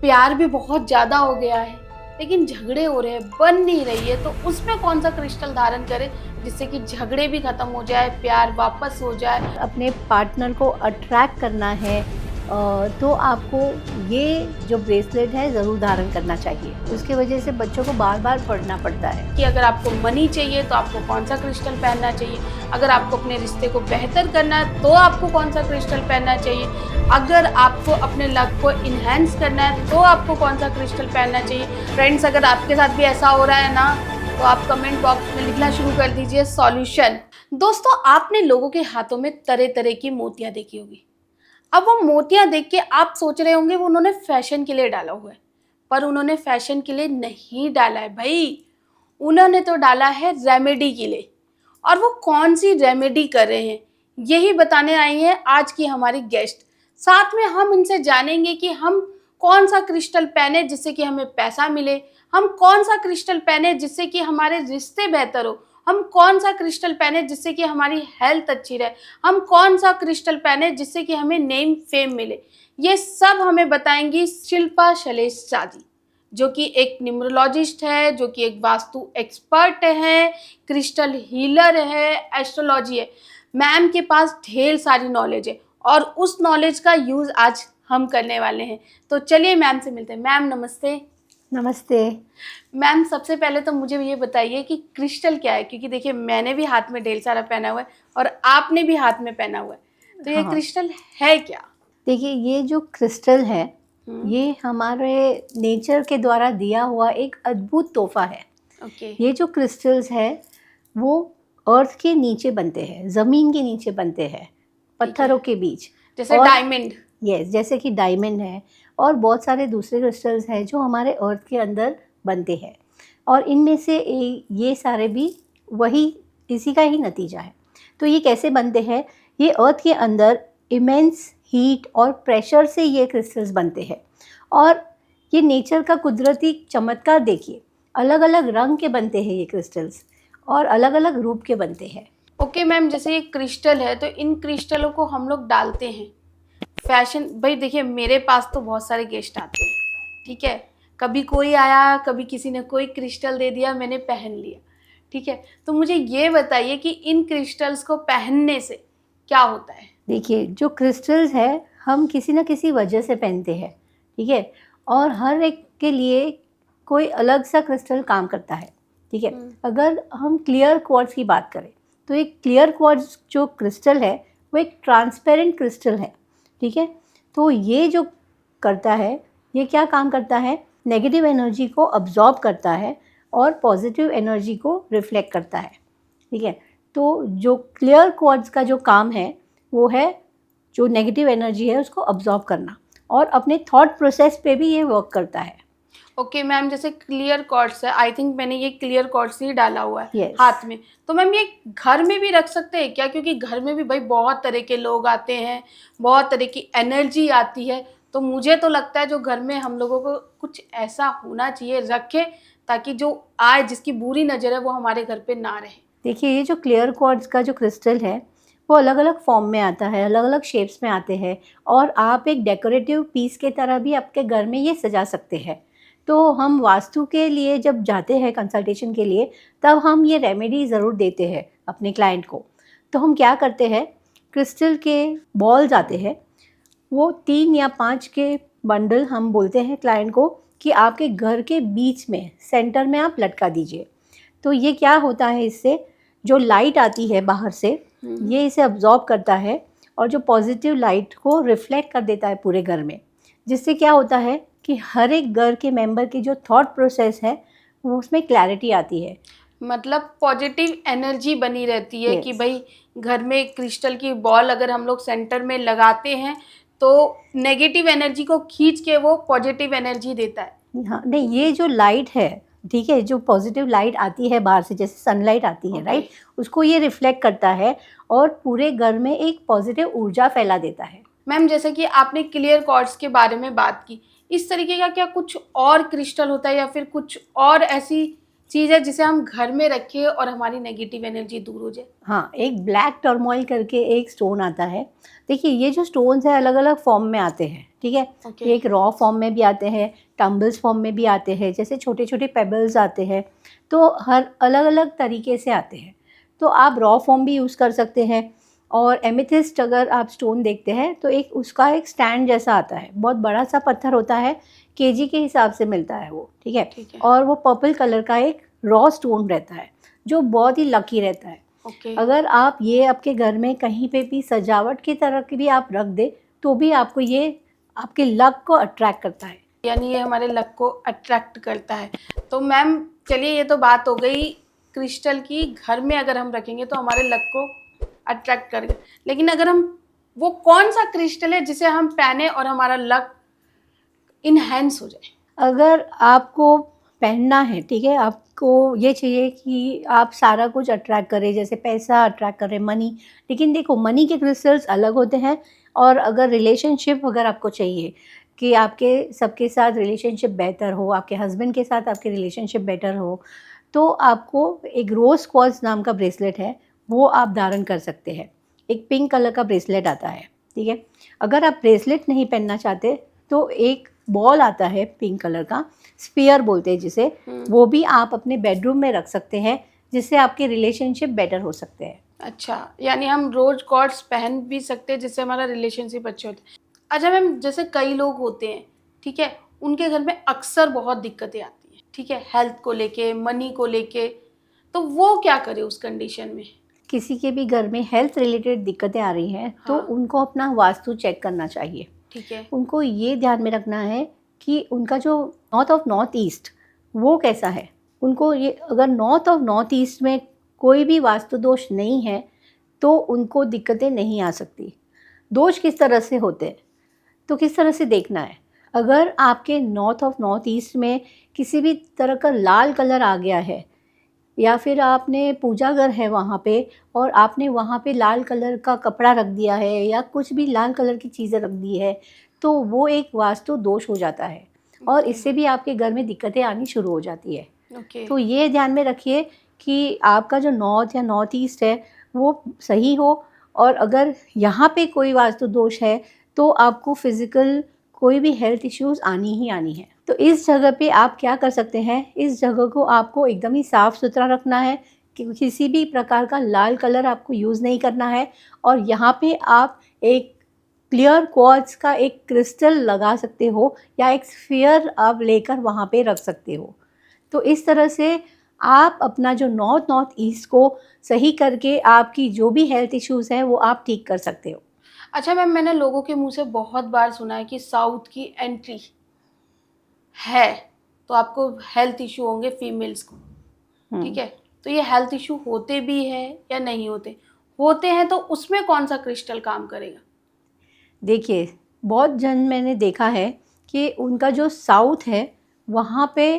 प्यार भी बहुत ज़्यादा हो गया है, लेकिन झगड़े हो रहे हैं, बन नहीं रही है, तो उसमें कौन सा क्रिस्टल धारण करें जिससे कि झगड़े भी खत्म हो जाए, प्यार वापस हो जाए। अपने पार्टनर को अट्रैक्ट करना है तो आपको ये जो ब्रेसलेट है ज़रूर धारण करना चाहिए। उसकी वजह से बच्चों को बार बार पढ़ना पड़ता है कि अगर आपको मनी चाहिए तो आपको कौन सा क्रिस्टल पहनना चाहिए, अगर आपको अपने रिश्ते को बेहतर करना है तो आपको कौन सा क्रिस्टल पहनना चाहिए, अगर आपको अपने लक को इन्हेंस करना है तो आपको कौन सा क्रिस्टल पहनना चाहिए। फ्रेंड्स, अगर आपके साथ भी ऐसा हो रहा है ना, तो आप कमेंट बॉक्स में लिखना शुरू कर दीजिए सॉल्यूशन। दोस्तों, आपने लोगों के हाथों में तरह तरह की मोतियां देखी होगी। अब वो मोतियां देख के आप सोच रहे होंगे वो उन्होंने फैशन के लिए डाला हुआ है, पर उन्होंने फैशन के लिए नहीं डाला है भाई, उन्होंने तो डाला है रेमेडी के लिए। और वो कौन सी रेमेडी कर रहे हैं, यही बताने आई हैं आज की हमारी गेस्ट। साथ में हम इनसे जानेंगे कि हम कौन सा क्रिस्टल पहने जिससे कि हमें पैसा मिले, हम कौन सा क्रिस्टल पहने जिससे कि हमारे रिश्ते बेहतर हो, हम कौन सा क्रिस्टल पहने जिससे कि हमारी हेल्थ अच्छी रहे, हम कौन सा क्रिस्टल पहने जिससे कि हमें नेम फेम मिले। ये सब हमें बताएंगी शिल्पा शैलेश शाह जी, जो कि एक न्यूमरोलॉजिस्ट है, जो कि एक वास्तु एक्सपर्ट है, क्रिस्टल हीलर है, एस्ट्रोलॉजी है। मैम के पास ढेर सारी नॉलेज है और उस नॉलेज का यूज़ आज हम करने वाले हैं। तो चलिए मैम से मिलते हैं। मैम नमस्ते। नमस्ते। मैम, सबसे पहले तो मुझे ये बताइए कि क्रिस्टल क्या है, क्योंकि देखिए मैंने भी हाथ में ढेर सारा पहना हुआ है और आपने भी हाथ में पहना हुआ है, तो ये हाँ, क्रिस्टल है क्या? देखिए ये जो क्रिस्टल है हम्म, ये हमारे नेचर के द्वारा दिया हुआ एक अद्भुत तोहफा है। ओके। ये जो क्रिस्टल्स है वो अर्थ के नीचे बनते हैं, ज़मीन के नीचे बनते हैं, ठीक है। पत्थरों के बीच। जैसे और डायमंड। यस, जैसे कि डायमंड है और बहुत सारे दूसरे क्रिस्टल्स हैं जो हमारे अर्थ के अंदर बनते हैं। और इनमें से ये सारे भी वही इसी का ही नतीजा है। तो ये कैसे बनते हैं? ये अर्थ के अंदर इमेंस हीट और प्रेशर से ये क्रिस्टल्स बनते हैं। और ये नेचर का कुदरती चमत्कार देखिए, अलग अलग रंग के बनते हैं ये क्रिस्टल्स और अलग अलग रूप के बनते हैं। ओके मैम, जैसे ये क्रिस्टल है तो इन क्रिस्टलों को हम लोग डालते हैं फैशन। भाई देखिए, मेरे पास तो बहुत सारे गेस्ट आते हैं, ठीक है, कभी कोई आया, कभी किसी ने कोई क्रिस्टल दे दिया, मैंने पहन लिया, ठीक है। तो मुझे ये बताइए कि इन क्रिस्टल्स को पहनने से क्या होता है? देखिए जो क्रिस्टल्स है हम किसी न किसी वजह से पहनते हैं, ठीक है। और हर एक के लिए कोई अलग सा क्रिस्टल काम करता है, ठीक है। अगर हम क्लियर क्वार्ट्ज की बात करें तो एक क्लियर क्वार्ट्ज जो क्रिस्टल है वो एक ट्रांसपेरेंट क्रिस्टल है, ठीक है। तो ये जो करता है, ये क्या काम करता है, नेगेटिव एनर्जी को अब्जॉर्ब करता है और पॉजिटिव एनर्जी को रिफ्लेक्ट करता है, ठीक है। तो जो क्लियर क्वार्ट्ज का जो काम है वो है जो नेगेटिव एनर्जी है उसको अब्जॉर्ब करना, और अपने थॉट प्रोसेस पे भी ये वर्क करता है। ओके मैम, जैसे क्लियर कॉर्ड्स है, आई थिंक मैंने ये क्लियर कॉर्ड्स ही डाला हुआ है Yes. हाथ में, तो मैम ये घर में भी रख सकते हैं क्या? क्योंकि घर में भी भाई बहुत तरह के लोग आते हैं, बहुत तरह की एनर्जी आती है, तो मुझे तो लगता है जो घर में हम लोगों को कुछ ऐसा होना चाहिए रखे, ताकि जो आए, जिसकी बुरी नज़र है, वो हमारे घर पे ना रहे। देखिए ये जो क्लियर क्वार्ट्ज का जो क्रिस्टल है वो अलग अलग फॉर्म में आता है, अलग अलग शेप्स में आते हैं, और आप एक डेकोरेटिव पीस के तरह भी आपके घर में ये सजा सकते हैं। तो हम वास्तु के लिए जब जाते हैं कंसल्टेशन के लिए, तब हम ये रेमेडी ज़रूर देते हैं अपने क्लाइंट को। तो हम क्या करते हैं, क्रिस्टल के बॉल्स आते हैं, वो 3 या 5 के बंडल हम बोलते हैं क्लाइंट को कि आपके घर के बीच में सेंटर में आप लटका दीजिए। तो ये क्या होता है, इससे जो लाइट आती है बाहर से ये इसे अब्जॉर्ब करता है और जो पॉजिटिव लाइट को रिफ्लेक्ट कर देता है पूरे घर में, जिससे क्या होता है कि हर एक घर के मेंबर की जो थॉट प्रोसेस है वो उसमें क्लैरिटी आती है। मतलब पॉजिटिव एनर्जी बनी रहती है कि Yes. भाई घर में क्रिस्टल की बॉल अगर हम लोग सेंटर में लगाते हैं तो नेगेटिव एनर्जी को खींच के वो पॉजिटिव एनर्जी देता है। हाँ नहीं, ये जो लाइट है, ठीक है, जो पॉजिटिव लाइट आती है बाहर से, जैसे सनलाइट आती है, Okay. राइट, उसको ये रिफ्लेक्ट करता है और पूरे घर में एक पॉजिटिव ऊर्जा फैला देता है। मैम, जैसे कि आपने क्लियर क्वार्ट्ज के बारे में बात की, इस तरीके का क्या कुछ और क्रिस्टल होता है या फिर कुछ और ऐसी चीज़ है जिसे हम घर में रखें और हमारी नेगेटिव एनर्जी दूर हो जाए? हाँ, एक ब्लैक टर्मोइल करके एक स्टोन आता है। देखिए ये जो स्टोन्स हैं अलग-अलग फॉर्म में आते हैं, ठीक है? ओके। एक रॉ फॉर्म में भी आते हैं, टम्बल्स फॉर्म में भी आते हैं, जैसे छोटे-छोटे पेबल्स आते हैं, तो हर अलग-अलग तरीके से आते हैं। तो आप रॉ फॉर्म भी यूज़ कर सकते हैं और एमेथिस्ट अगर आप स्टोन देखते हैं तो एक उसका एक स्टैंड जैसा आता है, बहुत बड़ा-सा पत्थर होता है, केजी के हिसाब से मिलता है वो, ठीक है? ठीक है। और वो पर्पल कलर का एक रॉ स्टोन रहता है, जो बहुत ही लकी रहता है। ओके। अगर आप ये आपके घर में कहीं पे भी सजावट की तरह की भी आप रख दें, तो भी आपको ये आपके लक को अट्रैक्ट करता है। यानी ये हमारे लक को अट्रैक्ट करता है। तो मैम चलिए ये तो बात हो गई क्रिस्टल की, घर में अगर हम रखेंगे तो हमारे लक को अट्रैक्ट करेगा। लेकिन अगर हम वो कौन सा क्रिस्टल है जिसे हम पहने और हमारा लक इनहैंस हो जाए? अगर आपको पहनना है, ठीक है? आपको ये चाहिए कि आप सारा कुछ अट्रैक्ट करें, जैसे पैसा अट्रैक्ट करें, मनी। लेकिन देखो मनी के क्रिस्टल्स अलग होते हैं और अगर रिलेशनशिप अगर आपको चाहिए कि आपके सबके साथ रिलेशनशिप बेहतर हो, आपके हस्बैंड के साथ आपकी रिलेशनशिप बेटर हो, तो आपको एक रोज़ क्वार्ट्ज नाम का ब्रेसलेट है, वो आप धारण कर सकते हैं। एक पिंक कलर का ब्रेसलेट आता है, ठीक है? अगर आप ब्रेसलेट नहीं पहनना चाहते, तो एक बॉल आता है पिंक कलर का, स्फीयर बोलते हैं जिसे, वो भी आप अपने बेडरूम में रख सकते हैं, जिससे आपके रिलेशनशिप बेटर हो सकते हैं। अच्छा, यानी हम रोज़ कॉर्ड्स पहन भी सकते हैं जिससे हमारा रिलेशनशिप अच्छे होते हैं। अच्छा मैम, जैसे कई लोग होते हैं, ठीक है, उनके घर में अक्सर बहुत दिक्कतें आती हैं, ठीक है, हेल्थ को लेके, मनी को लेके, तो वो क्या करे उस कंडीशन में? किसी के भी घर में हेल्थ रिलेटेड दिक्कतें आ रही हैं, तो हाँ। उनको अपना वास्तु चेक करना चाहिए। ठीक है। उनको ये ध्यान में रखना है कि उनका जो नॉर्थ ऑफ नॉर्थ ईस्ट वो कैसा है। उनको ये अगर नॉर्थ ऑफ नॉर्थ ईस्ट में कोई भी वास्तु दोष नहीं है, तो उनको दिक्कतें नहीं आ सकती। दोष किस तरह से होते हैं, तो किस तरह से देखना है। अगर आपके नॉर्थ ऑफ नॉर्थ ईस्ट में किसी भी तरह का लाल कलर आ गया है, या फिर आपने पूजा घर है वहाँ पे और आपने वहाँ पे लाल कलर का कपड़ा रख दिया है या कुछ भी लाल कलर की चीज़ें रख दी है, तो वो एक वास्तु दोष हो जाता है और इससे भी आपके घर में दिक्कतें आनी शुरू हो जाती है। ओके। तो ये ध्यान में रखिए कि आपका जो नॉर्थ या नॉर्थ ईस्ट है वो सही हो, और अगर यहाँ पे कोई वास्तु दोष है तो आपको फिज़िकल कोई भी हेल्थ इश्यूज़ आनी ही आनी है। तो इस जगह पे आप क्या कर सकते हैं, इस जगह को आपको एकदम ही साफ़ सुथरा रखना है कि किसी भी प्रकार का लाल कलर आपको यूज़ नहीं करना है, और यहाँ पे आप एक क्लियर क्वार्ट्ज का एक क्रिस्टल लगा सकते हो या एक स्फीयर आप लेकर वहाँ पे रख सकते हो। तो इस तरह से आप अपना जो नॉर्थ नॉर्थ ईस्ट को सही करके आपकी जो भी हेल्थ इश्यूज़ हैं वो आप ठीक कर सकते हो। अच्छा मैम, मैंने लोगों के मुँह से बहुत बार सुना है कि साउथ की एंट्री है, तो आपको हेल्थ इश्यू होंगे फीमेल्स को, ठीक है? तो ये हेल्थ इश्यू होते भी हैं या नहीं होते? होते हैं तो उसमें कौन-सा क्रिस्टल काम करेगा? देखिए, बहुत जन मैंने देखा है कि उनका जो साउथ है वहाँ पे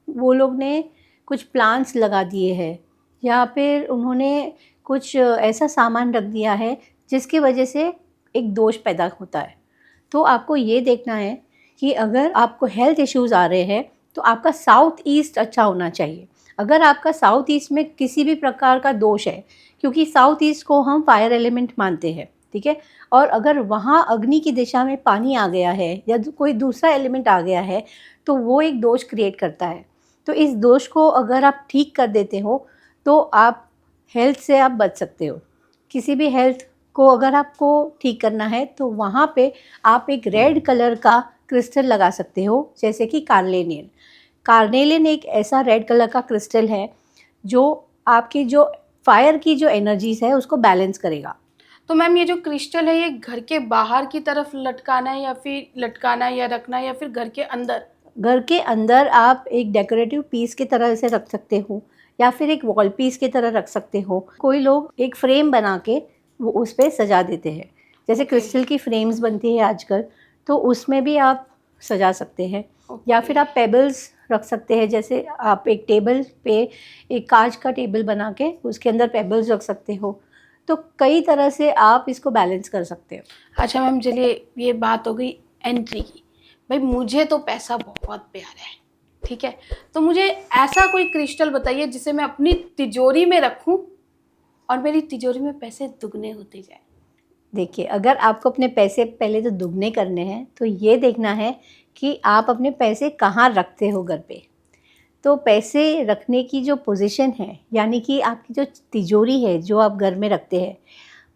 वो लोग ने कुछ प्लांट्स लगा दिए हैं या फिर उन्होंने कुछ ऐसा सामान रख दिया है जिसकी वजह से एक दोष पैदा होता है। तो आपको ये देखना है कि अगर आपको हेल्थ इश्यूज़ आ रहे हैं तो आपका साउथ ईस्ट अच्छा होना चाहिए। अगर आपका साउथ ईस्ट में किसी भी प्रकार का दोष है, क्योंकि साउथ ईस्ट को हम फायर एलिमेंट मानते हैं, ठीक है? और अगर वहाँ अग्नि की दिशा में पानी आ गया है या कोई दूसरा एलिमेंट आ गया है, तो वो एक दोष क्रिएट करता है। तो इस दोष को अगर आप ठीक कर देते हो, तो आप हेल्थ से आप बच सकते हो। किसी भी हेल्थ को अगर आपको ठीक करना है, तो वहाँ पे आप एक रेड कलर का क्रिस्टल लगा सकते हो, जैसे कि कार्नेलियन। कार्नेलियन एक ऐसा रेड कलर का क्रिस्टल है, जो आपकी जो फायर की जो एनर्जीज़ है, उसको बैलेंस करेगा। तो मैम ये जो क्रिस्टल है, ये घर के बाहर की तरफ लटकाना है या फिर लटकाना है या रखना है या फिर घर के अंदर? घर के अंदर आप एक डेकोरेटिव पीस की तरह से रख सकते हो या फिर एक वॉल पीस की तरह रख सकते हो। कोई लोग एक फ्रेम बना के वो उस पे सजा देते हैं, जैसे क्रिस्टल की फ्रेम्स बनती है आजकल, तो उसमें भी आप सजा सकते हैं। या फिर आप पेबल्स रख सकते हैं, जैसे आप एक टेबल पे एक कांच का टेबल बना के उसके अंदर पेबल्स रख सकते हो। तो कई तरह से आप इसको बैलेंस कर सकते हो। अच्छा मैम, चलिए ये बात हो गई एंट्री की। भाई मुझे तो पैसा बहुत प्यारा है, ठीक है, तो मुझे ऐसा कोई क्रिस्टल बताइए जिसे मैं अपनी तिजोरी में रखूं और मेरी तिजोरी में पैसे दुगने होते जाए। देखिए, अगर आपको अपने पैसे पहले तो दुगने करने हैं तो ये देखना है कि आप अपने पैसे कहाँ रखते हो घर पे। तो पैसे रखने की जो पोजीशन है, यानी कि आपकी जो तिजोरी है जो आप घर में रखते हैं,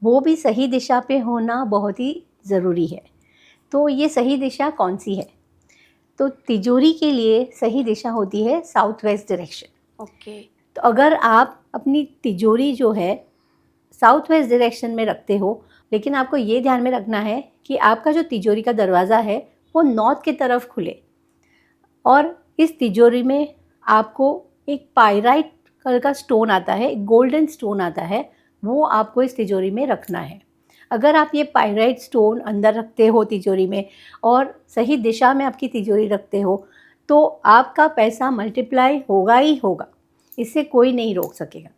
वो भी सही दिशा पे होना बहुत ही ज़रूरी है। तो ये सही दिशा कौन सी है? तो तिजोरी के लिए सही दिशा होती है साउथ वेस्ट डायरेक्शन। ओके। तो अगर आप अपनी तिजोरी जो है साउथ वेस्ट डायरेक्शन में रखते हो, लेकिन आपको ये ध्यान में रखना है कि आपका जो तिजोरी का दरवाज़ा है वो नॉर्थ की तरफ खुले, और इस तिजोरी में आपको एक पाइराइट कलर का स्टोन आता है, एक गोल्डन स्टोन आता है, वो आपको इस तिजोरी में रखना है। अगर आप ये पाइराइट स्टोन अंदर रखते हो तिजोरी में और सही दिशा में आपकी तिजोरी रखते हो, तो आपका पैसा मल्टीप्लाई होगा ही होगा, इससे कोई नहीं रोक सकेगा।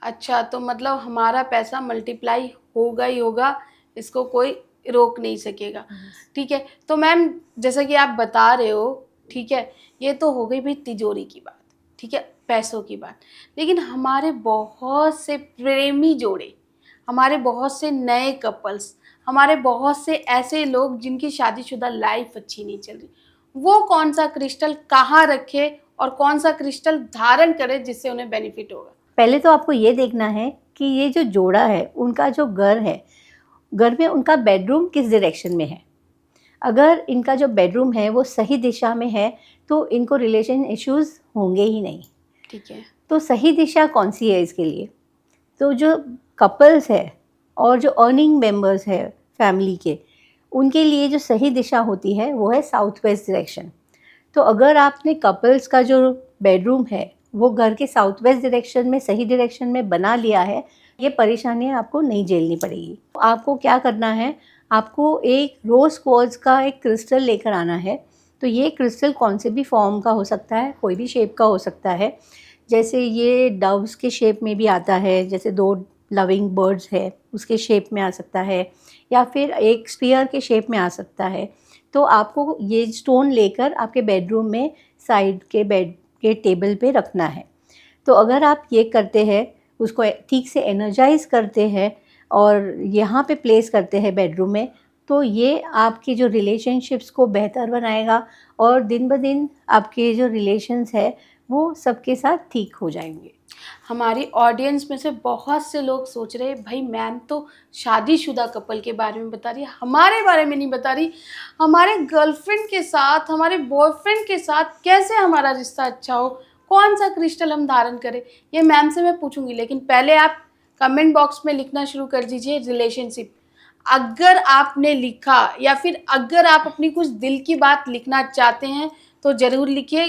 अच्छा, तो मतलब हमारा पैसा मल्टीप्लाई होगा ही होगा, इसको कोई रोक नहीं सकेगा। ठीक है, तो मैम जैसा कि आप बता रहे हो, ठीक है, ये तो हो गई भाई तिजोरी की बात, ठीक है, पैसों की बात। लेकिन हमारे बहुत से प्रेमी जोड़े, हमारे बहुत से नए कपल्स, हमारे बहुत से ऐसे लोग जिनकी शादीशुदा लाइफ अच्छी नहीं चल रही, वो कौन सा क्रिस्टल कहाँ रखे और कौन सा क्रिस्टल धारण करे जिससे उन्हें बेनिफिट होगा? पहले तो आपको ये देखना है कि ये जो जोड़ा है उनका जो घर है, घर में उनका बेडरूम किस डायरेक्शन में है। अगर इनका जो बेडरूम है वो सही दिशा में है तो इनको रिलेशन इश्यूज़ होंगे ही नहीं। ठीक है। तो सही दिशा कौन सी है इसके लिए? तो जो कपल्स है और जो अर्निंग मेंबर्स है फैमिली के, उनके लिए जो सही दिशा होती है वो है साउथ वेस्ट डायरेक्शन। तो अगर आपने कपल्स का जो बेडरूम है वो घर के साउथ वेस्ट डायरेक्शन में सही डायरेक्शन में बना लिया है, ये परेशानियाँ आपको नहीं झेलनी पड़ेगी। आपको क्या करना है, आपको एक रोज़ क्वार्ट्ज का एक क्रिस्टल लेकर आना है। तो ये क्रिस्टल कौन से भी फॉर्म का हो सकता है, कोई भी शेप का हो सकता है। जैसे ये डव्स के शेप में भी आता है, जैसे 2 लविंग बर्ड्स है उसके शेप में आ सकता है, या फिर एक स्फीयर के शेप में आ सकता है। तो आपको ये स्टोन लेकर आपके बेडरूम में साइड के बेड के टेबल पे रखना है। तो अगर आप ये करते हैं, उसको ठीक से एनर्जाइज़ करते हैं और यहाँ पे प्लेस करते हैं बेडरूम में, तो ये आपकी जो रिलेशनशिप्स को बेहतर बनाएगा और दिन ब दिन आपके जो रिलेशंस है वो सबके साथ ठीक हो जाएंगे। हमारी ऑडियंस में से बहुत से लोग सोच रहे हैं, भाई मैम तो शादीशुदा कपल के बारे में बता रही है, हमारे बारे में नहीं बता रही। हमारे गर्लफ्रेंड के साथ, हमारे बॉयफ्रेंड के साथ कैसे हमारा रिश्ता अच्छा हो, कौन सा क्रिस्टल हम धारण करें, ये मैम से मैं पूछूंगी। लेकिन पहले आप कमेंट बॉक्स में लिखना शुरू कर दीजिए रिलेशनशिप। अगर आपने लिखा या फिर अगर आप अपनी कुछ दिल की बात लिखना चाहते हैं तो ज़रूर लिखिए।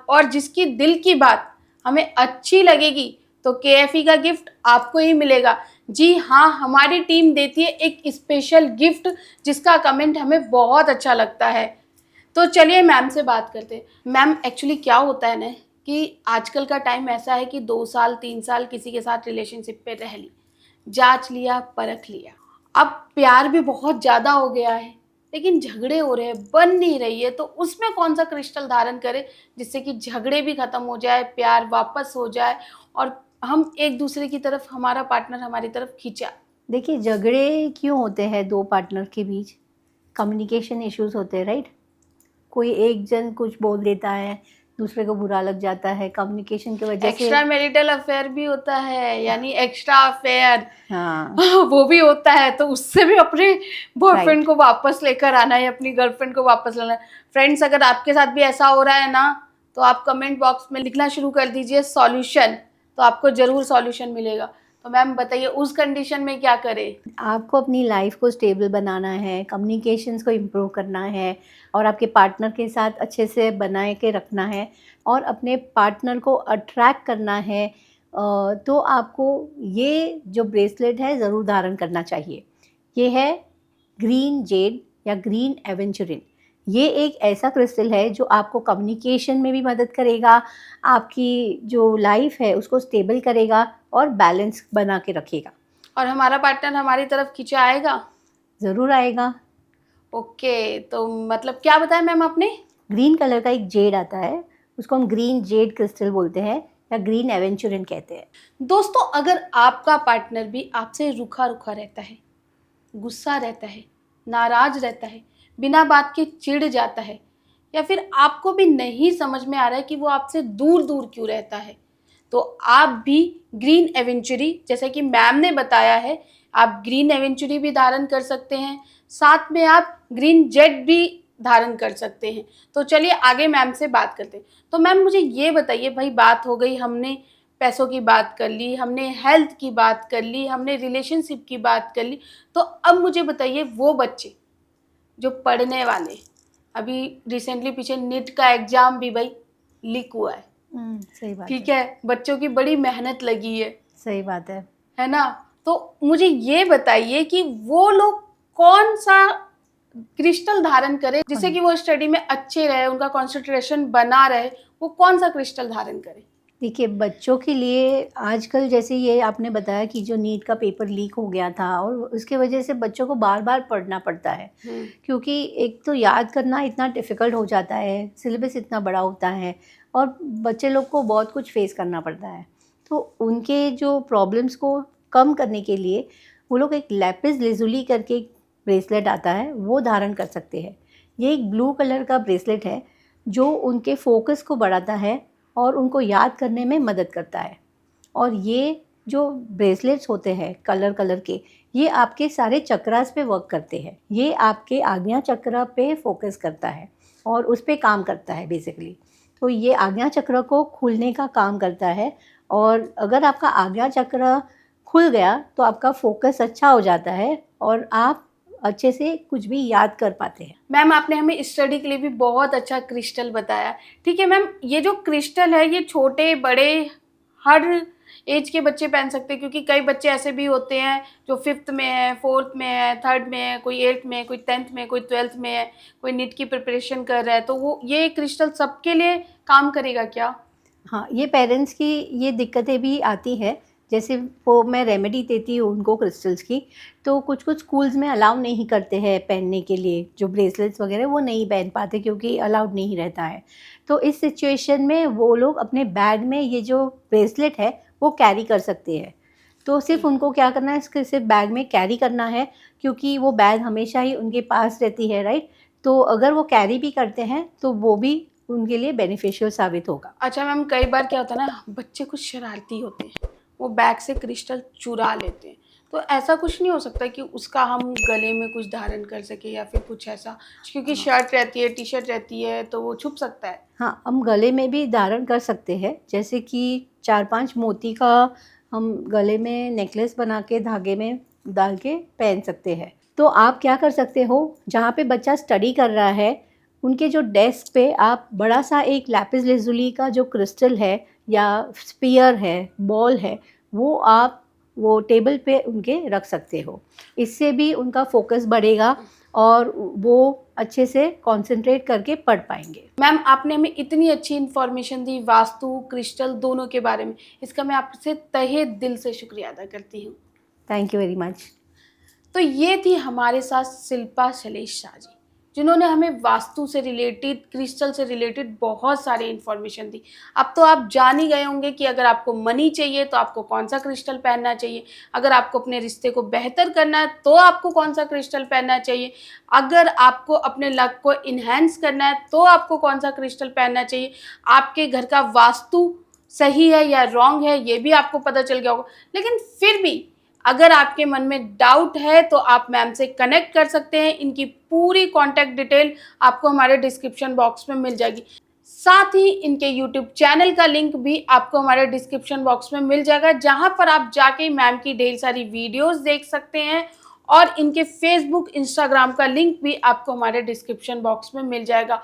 और जिसकी दिल की बात हमें अच्छी लगेगी तो KFE का गिफ्ट आपको ही मिलेगा। जी हाँ, हमारी टीम देती है एक स्पेशल गिफ्ट जिसका कमेंट हमें बहुत अच्छा लगता है। तो चलिए मैम से बात करते हैं। मैम एक्चुअली क्या होता है ना कि आजकल का टाइम ऐसा है कि 2 साल 3 साल किसी के साथ रिलेशनशिप पे रह ली, जांच लिया, परख लिया, अब प्यार भी बहुत ज़्यादा हो गया है, लेकिन झगड़े हो रहे हैं, बन नहीं रही है, तो उसमें कौन सा क्रिस्टल धारण करें जिससे कि झगड़े भी ख़त्म हो जाए, प्यार वापस हो जाए और हम एक दूसरे की तरफ, हमारा पार्टनर हमारी तरफ खींचा। देखिए, झगड़े क्यों होते हैं 2 पार्टनर के बीच? कम्युनिकेशन इश्यूज़ होते हैं, राइट? कोई एक जन कुछ बोल देता है, दूसरे को बुरा लग जाता है, कम्युनिकेशन की वजह से। एक्स्ट्रा मैरिटल अफेयर भी होता है, यानी एक्स्ट्रा अफेयर हाँ, वो भी होता है, तो उससे भी अपने बॉयफ्रेंड राइट। को वापस लेकर आना है, अपनी गर्लफ्रेंड को वापस लाना है। फ्रेंड्स, अगर आपके साथ भी ऐसा हो रहा है ना, तो आप कमेंट बॉक्स में लिखना शुरू कर दीजिए सॉल्यूशन, तो आपको ज़रूर सॉल्यूशन मिलेगा। तो मैम बताइए उस कंडीशन में क्या करें? आपको अपनी लाइफ को स्टेबल बनाना है, कम्युनिकेशंस को इम्प्रूव करना है और आपके पार्टनर के साथ अच्छे से बनाए के रखना है और अपने पार्टनर को अट्रैक्ट करना है। तो आपको ये जो ब्रेसलेट है ज़रूर धारण करना चाहिए। ये है ग्रीन जेड या ग्रीन एवेंचुरिन। ये एक ऐसा क्रिस्टल है जो आपको कम्युनिकेशन में भी मदद करेगा, आपकी जो लाइफ है उसको स्टेबल करेगा और बैलेंस बना के रखेगा। और हमारा पार्टनर हमारी तरफ खींचा आएगा? ज़रूर आएगा। ओके, तो मतलब क्या बताया मैम आपने? ग्रीन कलर का एक जेड आता है, उसको हम ग्रीन जेड क्रिस्टल बोलते हैं या ग्रीन एवेंचुरिन कहते हैं। दोस्तों, अगर आपका पार्टनर भी आपसे रूखा रूखा रहता है, गुस्सा रहता है, नाराज रहता है, बिना बात के चिढ़ जाता है, या फिर आपको भी नहीं समझ में आ रहा है कि वो आपसे दूर दूर क्यों रहता है, तो आप भी ग्रीन एवेंचुरी, जैसे कि मैम ने बताया है, आप ग्रीन एवेंचुरी भी धारण कर सकते हैं, साथ में आप ग्रीन जेड भी धारण कर सकते हैं। तो चलिए आगे मैम से बात करते हैं। तो मैम मुझे ये बताइए, भाई बात हो गई, हमने पैसों की बात कर ली, हमने हेल्थ की बात कर ली, हमने रिलेशनशिप की बात कर ली, तो अब मुझे बताइए वो बच्चे जो पढ़ने वाले, अभी रिसेंटली पीछे नीट का एग्जाम भी भाई लीक हुआ है, सही बात ठीक है, बच्चों की बड़ी मेहनत लगी सही बात है ना। तो मुझे ये बताइए कि वो लोग कौन सा क्रिस्टल धारण करें जिससे कि वो स्टडी में अच्छे रहे, उनका कंसंट्रेशन बना रहे, वो कौन सा क्रिस्टल धारण करें? देखिए, बच्चों के लिए आजकल जैसे ये आपने बताया कि जो नीट का पेपर लीक हो गया था और उसके वजह से बच्चों को बार बार पढ़ना पड़ता है, क्योंकि एक तो याद करना इतना डिफ़िकल्ट हो जाता है, सिलेबस इतना बड़ा होता है और बच्चे लोग को बहुत कुछ फेस करना पड़ता है। तो उनके जो प्रॉब्लम्स को कम करने के लिए वो लोग एक लैपिस लेजुली करके एक ब्रेसलेट आता है, वो धारण कर सकते हैं। ये एक ब्लू कलर का ब्रेसलेट है जो उनके फोकस को बढ़ाता है और उनको याद करने में मदद करता है। और ये जो ब्रेसलेट्स होते हैं कलर कलर के, ये आपके सारे चक्रास पे वर्क करते हैं। ये आपके आज्ञा चक्र पे फोकस करता है और उस पे काम करता है बेसिकली। तो ये आज्ञा चक्र को खुलने का काम करता है और अगर आपका आज्ञा चक्र खुल गया तो आपका फोकस अच्छा हो जाता है और आप अच्छे से कुछ भी याद कर पाते हैं। मैम आपने हमें स्टडी के लिए भी बहुत अच्छा क्रिस्टल बताया, ठीक है मैम। ये जो क्रिस्टल है ये छोटे बड़े हर एज के बच्चे पहन सकते हैं, क्योंकि कई बच्चे ऐसे भी होते हैं जो 5th में है, 4th में है, 3rd में है, कोई 8th में है, कोई 10th में है, कोई 12th में है, कोई नीट की प्रिपरेशन कर रहा है, तो वो ये क्रिस्टल सबके लिए काम करेगा क्या? हाँ, ये पेरेंट्स की ये दिक्कतें भी आती है, जैसे वो मैं रेमेडी देती हूँ उनको क्रिस्टल्स की, तो कुछ कुछ स्कूल्स में अलाउ नहीं करते हैं पहनने के लिए, जो ब्रेसलेट्स वगैरह वो नहीं पहन पाते क्योंकि अलाउड नहीं रहता है। तो इस सिचुएशन में वो लोग अपने बैग में ये जो ब्रेसलेट है वो कैरी कर सकते हैं। तो सिर्फ उनको क्या करना है, इसके सिर्फ बैग में कैरी करना है, क्योंकि वो बैग हमेशा ही उनके पास रहती है, राइट। तो अगर वो कैरी भी करते हैं तो वो भी उनके लिए बेनिफिशियल साबित होगा। अच्छा मैम, कई बार क्या होता है ना, बच्चे कुछ शरारती होते हैं, वो बैग से क्रिस्टल चुरा लेते हैं, तो ऐसा कुछ नहीं हो सकता कि उसका हम गले में कुछ धारण कर सके या फिर कुछ ऐसा, क्योंकि शर्ट रहती है, टी शर्ट रहती है, तो वो छुप सकता है? हाँ, हम गले में भी धारण कर सकते हैं, जैसे कि 4-5 मोती का हम गले में नेकलेस बना के धागे में डाल के पहन सकते हैं। तो आप क्या कर सकते हो, जहाँ पे बच्चा स्टडी कर रहा है उनके जो डेस्क पे आप बड़ा सा एक लैपिस लेजुली का जो क्रिस्टल है या स्फीयर है, बॉल है, वो आप वो टेबल पे उनके रख सकते हो। इससे भी उनका फोकस बढ़ेगा और वो अच्छे से कंसंट्रेट करके पढ़ पाएंगे। मैम आपने हमें इतनी अच्छी इन्फॉर्मेशन दी वास्तु क्रिस्टल दोनों के बारे में, इसका मैं आपसे तहे दिल से शुक्रिया अदा करती हूँ। Thank you very much. तो ये थी हमारे साथ शिल्पा शैलेश शाह जी, जिन्होंने हमें वास्तु से रिलेटेड, क्रिस्टल से रिलेटेड बहुत सारी इन्फॉर्मेशन दी। अब तो आप जान ही गए होंगे कि अगर आपको मनी चाहिए तो आपको कौन सा क्रिस्टल पहनना चाहिए, अगर आपको अपने रिश्ते को बेहतर करना है तो आपको कौन सा क्रिस्टल पहनना चाहिए, अगर आपको अपने लक को इन्हेंस करना है तो आपको कौन सा क्रिस्टल पहनना चाहिए, आपके घर का वास्तु सही है या रॉन्ग है ये भी आपको पता चल गया होगा। लेकिन फिर भी अगर आपके मन में डाउट है तो आप मैम से कनेक्ट कर सकते हैं। इनकी पूरी कॉन्टैक्ट डिटेल आपको हमारे डिस्क्रिप्शन बॉक्स में मिल जाएगी। साथ ही इनके यूट्यूब चैनल का लिंक भी आपको हमारे डिस्क्रिप्शन बॉक्स में मिल जाएगा, जहां पर आप जाके मैम की ढेर सारी वीडियोस देख सकते हैं। और इनके फेसबुक, इंस्टाग्राम का लिंक भी आपको हमारे डिस्क्रिप्शन बॉक्स में मिल जाएगा।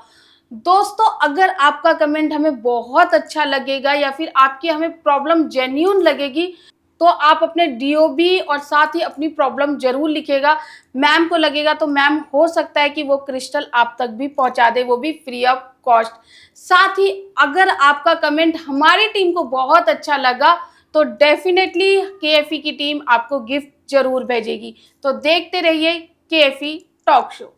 दोस्तों, अगर आपका कमेंट हमें बहुत अच्छा लगेगा या फिर आपकी हमें प्रॉब्लम जेन्युइन लगेगी तो आप अपने डीओबी और साथ ही अपनी प्रॉब्लम जरूर लिखेगा। मैम को लगेगा तो मैम हो सकता है कि वो क्रिस्टल आप तक भी पहुंचा दे, वो भी फ्री ऑफ कॉस्ट। साथ ही अगर आपका कमेंट हमारी टीम को बहुत अच्छा लगा तो डेफिनेटली केएफई की टीम आपको गिफ्ट जरूर भेजेगी। तो देखते रहिए केएफई टॉक शो।